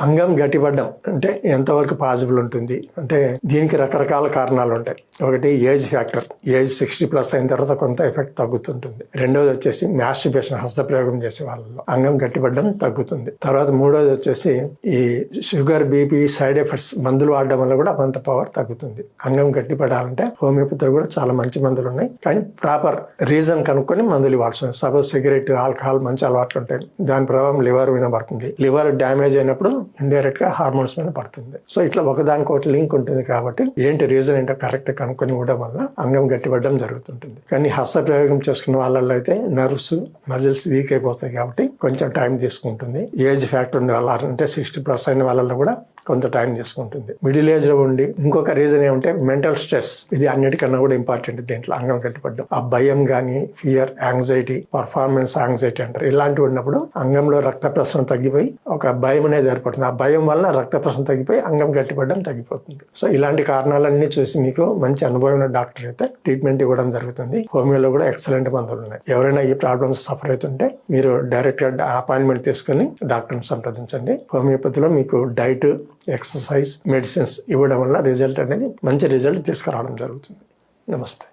అంగం గట్టిపడ్డం అంటే ఎంతవరకు పాసిబుల్ ఉంటుంది అంటే దీనికి రకరకాల కారణాలు ఉంటాయి. ఒకటి ఏజ్ ఫ్యాక్టర్, ఏజ్ 60+ అయిన తర్వాత కొంత ఎఫెక్ట్ తగ్గుతుంటుంది. రెండోది వచ్చేసి మాస్టర్బేషన్, హస్తప్రయోగం చేసే వాళ్ళలో అంగం గట్టిపడ్డం తగ్గుతుంది. తర్వాత మూడోది వచ్చేసి ఈ షుగర్, బీపీ సైడ్ ఎఫెక్ట్స్ మందులు వాడడం వల్ల కూడా కొంత పవర్ తగ్గుతుంది. అంగం గట్టిపడాలంటే హోమియోపతిలో కూడా చాలా మంచి మందులు ఉన్నాయి, కానీ ప్రాపర్ రీజన్ కనుక్కొని మందులు ఇవ్వాల్సి ఉంది. సపోజ్ సిగరెట్, ఆల్కహాల్ మంచి అలవాట్లు ఉంటాయి, దాని ప్రభావం లివర్ మీద పడుతుంది. లివర్ డ్యామేజ్ అయినప్పుడు ఇండైరెక్ట్ గా హార్మోన్స్ మీద పడుతుంది. సో ఇట్లా ఒకదానికొకటి లింక్ ఉంటుంది. కాబట్టి ఏంటి రీజన్ ఏంటో కరెక్ట్ కనుక్కొని ఇవ్వడం వల్ల అంగం గట్టిపడడం జరుగుతుంటుంది. కానీ హస్తప్రయోగం చేసుకున్న వాళ్ళలో అయితే నర్వ్స్, మజిల్స్ వీక్ అయిపోతాయి కాబట్టి కొంచెం టైం తీసుకుంటుంది. ఏజ్ ఫ్యాక్టర్ ఉండే వాళ్ళ అంటే 60+ అయిన వాళ్ళలో కూడా కొంత టైం తీసుకుంటుంది. మిడిల్ ఏజ్ లో ఉండి ఇంకొక రీజన్ ఏమంటే మెంటల్ స్ట్రెస్, ఇది అన్నిటికన్నా కూడా ఇంపార్టెంట్ దీంట్లో అంగం గట్టిపడడం. ఆ భయం గానీ, ఫియర్, యాంగ్జైటీ, పర్ఫార్మెన్స్ యాంగ్జైటీ అంటారు, ఇలాంటివి ఉన్నప్పుడు అంగంలో రక్త ప్రసరణ తగ్గిపోయి ఒక భయం అనేది ఏర్పడుతుంది. ఆ భయం వల్ల రక్త ప్రసరణ తగ్గిపోయి అంగం గట్టిపడడం తగ్గిపోతుంది. సో ఇలాంటి కారణాలన్నీ చూసి మీకు మంచి అనుభవం డాక్టర్ అయితే ట్రీట్మెంట్ ఇవ్వడం జరుగుతుంది. హోమియోలో కూడా ఎక్సలెంట్ మందులు ఉన్నాయి. ఎవరైనా ఈ ప్రాబ్లమ్స్ సఫర్ అవుతుంటే మీరు డైరెక్ట్ గా అపాయింట్మెంట్ తీసుకుని డాక్టర్ని సంప్రదించండి. హోమియోపతిలో మీకు డైట్, ఎక్సర్సైజ్, మెడిసిన్స్ ఇవ్వడం వల్ల రిజల్ట్ అనేది మంచి రిజల్ట్ తీసుకురావడం జరుగుతుంది. నమస్తే.